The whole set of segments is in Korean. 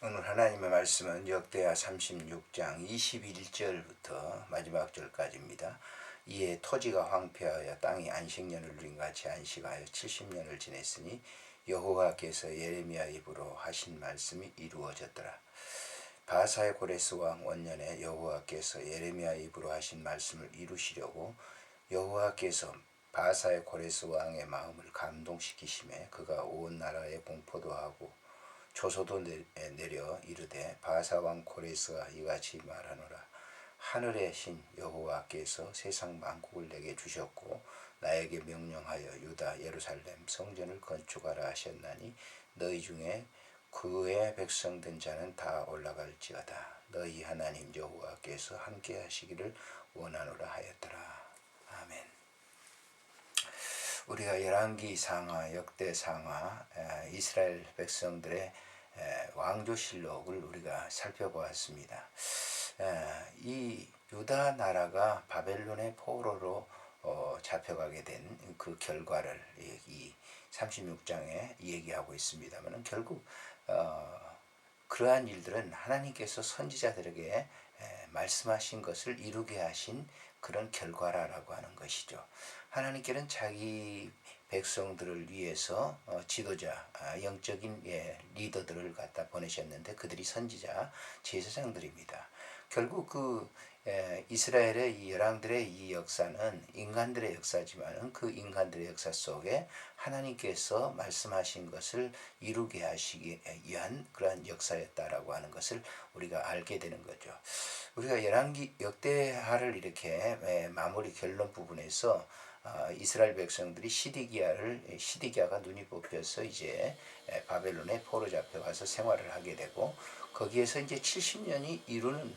오늘 하나님의 말씀은 역대하 36장 21절부터 마지막 절까지입니다. 이에 토지가 황폐하여 땅이 안식년을 누린 같이 안식하여 70년을 지냈으니 여호와께서 예레미야 입으로 하신 말씀이 이루어졌더라. 바사의 고레스 왕 원년에 여호와께서 예레미야 입으로 하신 말씀을 이루시려고 여호와께서 바사의 고레스 왕의 마음을 감동시키심에 그가 온 나라에 공포도 하고 조소도 내려 이르되 바사왕 고레스가 이같이 말하노라. 하늘의 신 여호와께서 세상 만국을 내게 주셨고 나에게 명령하여 유다 예루살렘 성전을 건축하라 하셨나니 너희 중에 그의 백성된 자는 다 올라갈지어다. 너희 하나님 여호와께서 함께 하시기를 원하노라 하였더라. 아멘. 우리가 열왕기 상하, 역대 상하, 이스라엘 백성들의 왕조실록을 우리가 살펴보았습니다. 이 유다 나라가 바벨론의 포로로 잡혀가게 된 그 결과를 이 36장에 얘기하고 있습니다만 결국 그러한 일들은 하나님께서 선지자들에게 말씀하신 것을 이루게 하신 그런 결과라고 하는 것이죠. 하나님께는 자기 백성들을 위해서 지도자, 영적인 리더들을 갖다 보내셨는데 그들이 선지자, 제사장들입니다. 결국 그 이스라엘의 이 열왕들의 이 역사는 인간들의 역사지만 그 인간들의 역사 속에 하나님께서 말씀하신 것을 이루게 하시기 위한 그러한 역사였다라고 하는 것을 우리가 알게 되는 거죠. 우리가 열왕기 역대하를 이렇게 마무리 결론 부분에서 이스라엘 백성들이 시디기야가 눈이 뽑혀서 이제 바벨론에 포로 잡혀가서 생활을 하게 되고 거기에서 이제 70년이 이루는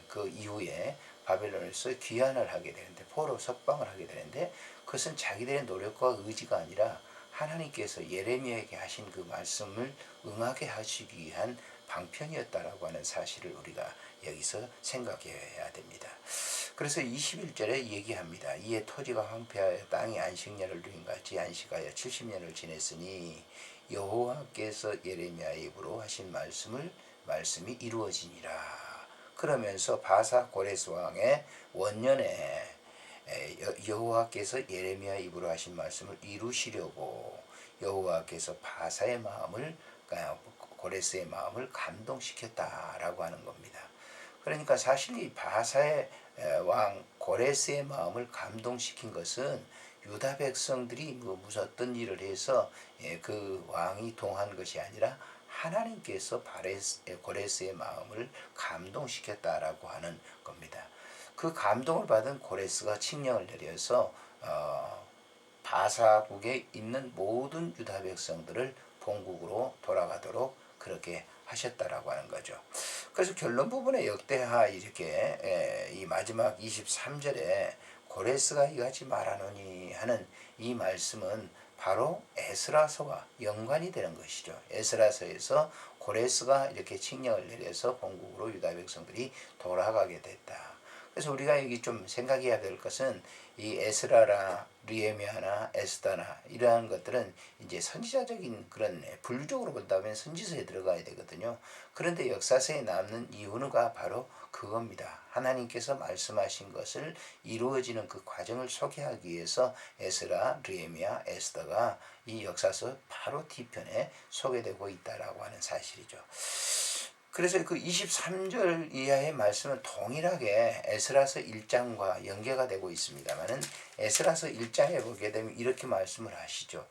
그 이후에 바벨론에서 귀환을 하게 되는데 포로 석방을 하게 되는데 그것은 자기들의 노력과 의지가 아니라 하나님께서 예레미야에게 하신 그 말씀을 응하게 하시기 위한 방편이었다라고 하는 사실을 우리가 여기서 생각해야 됩니다. 그래서 21절에 얘기합니다. 이에 토지가 황폐하여 땅이 안식년을 누린 같이 안식하여 70년을 지냈으니 여호와께서 예레미야 입으로 하신 말씀이 이루어지니라. 그러면서 바사 고레스 왕의 원년에 여호와께서 예레미야 입으로 하신 말씀을 이루시려고 여호와께서 바사의 마음을 고레스의 마음을 감동시켰다라고 하는 겁니다. 그러니까 사실 이 바사의 왕 고레스의 마음을 감동시킨 것은 유다 백성들이 무슨 어떤 일을 해서 그 왕이 동한 것이 아니라 하나님께서 고레스의 마음을 감동시켰다라고 하는 겁니다. 그 감동을 받은 고레스가 칙령을 내려서 바사국에 있는 모든 유다 백성들을 본국으로 돌아가도록 그렇게 하셨다라고 하는 거죠. 그래서 결론 부분에 역대하 이렇게 이 마지막 23절에 고레스가 이같이 말하노니 하는 이 말씀은 바로 에스라서와 연관이 되는 것이죠. 에스라서에서 고레스가 이렇게 칙령을 내려서 본국으로 유다 백성들이 돌아가게 됐다. 그래서 우리가 여기 좀 생각해야 될 것은 이 에스라나 느헤미야나 에스더나 이러한 것들은 이제 선지자적인 그런 분류적으로 본다면 선지서에 들어가야 되거든요. 그런데 역사서에 남는 이유가 바로 그겁니다. 하나님께서 말씀하신 것을 이루어지는 그 과정을 소개하기 위해서 에스라, 느헤미야, 에스더가 이 역사서 바로 뒤편에 소개되고 있다라고 하는 사실이죠. 그래서 그 23절 이하의 말씀은 동일하게 에스라서 1장과 연계가 되고 있습니다만은 에스라서 1장에 보게 되면 이렇게 말씀을 하시죠.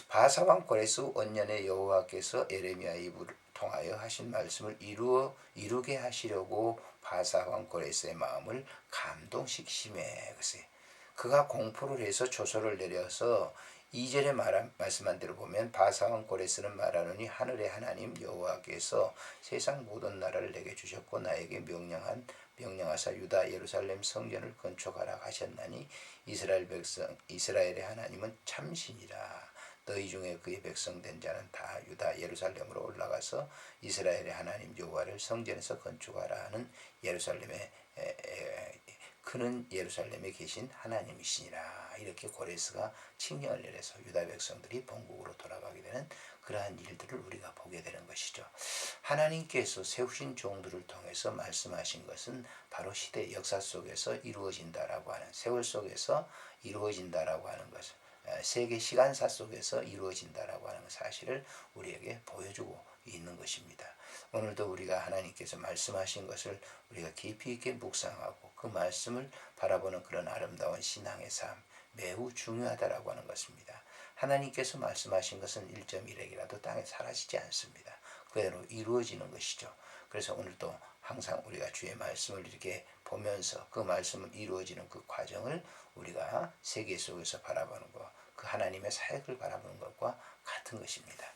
바사왕 고레스 원년에 여호와께서 예레미야 입을 통하여 하신 말씀을 이루게 하시려고 바사왕 고레스의 마음을 감동시키심에 그가 공포를 해서 조소를 내려서 2절에 말씀한 대로 보면 바사왕 고레스는 말하노니 하늘의 하나님 여호와께서 세상 모든 나라를 내게 주셨고 나에게 명령하사 유다 예루살렘 성전을 건축하라 하셨나니 이스라엘의 하나님은 참신이라. 너희 중에 그의 백성된 자는 다 유다 예루살렘으로 올라가서 이스라엘의 하나님 여호와를 성전에서 건축하라 하는 그는 예루살렘에 계신 하나님이시니라. 이렇게 고레스가 칙령을 내려서 유다 백성들이 본국으로 돌아가게 되는 그러한 일들을 우리가 보게 되는 것이죠. 하나님께서 세우신 종들을 통해서 말씀하신 것은 바로 시대 역사 속에서 이루어진다라고 하는, 세월 속에서 이루어진다라고 하는 것을, 세계 시간사 속에서 이루어진다라고 하는 사실을 우리에게 보여주고 있는 것입니다. 오늘도 우리가 하나님께서 말씀하신 것을 우리가 깊이 있게 묵상하고 그 말씀을 바라보는 그런 아름다운 신앙의 삶, 매우 중요하다라고 하는 것입니다. 하나님께서 말씀하신 것은 1.1핵이라도 땅에 사라지지 않습니다. 그대로 이루어지는 것이죠. 그래서 오늘도 항상 우리가 주의 말씀을 이렇게 보면서 그 말씀을 이루어지는 그 과정을 우리가 세계 속에서 바라보는 것, 그 하나님의 사역을 바라보는 것과 같은 것입니다.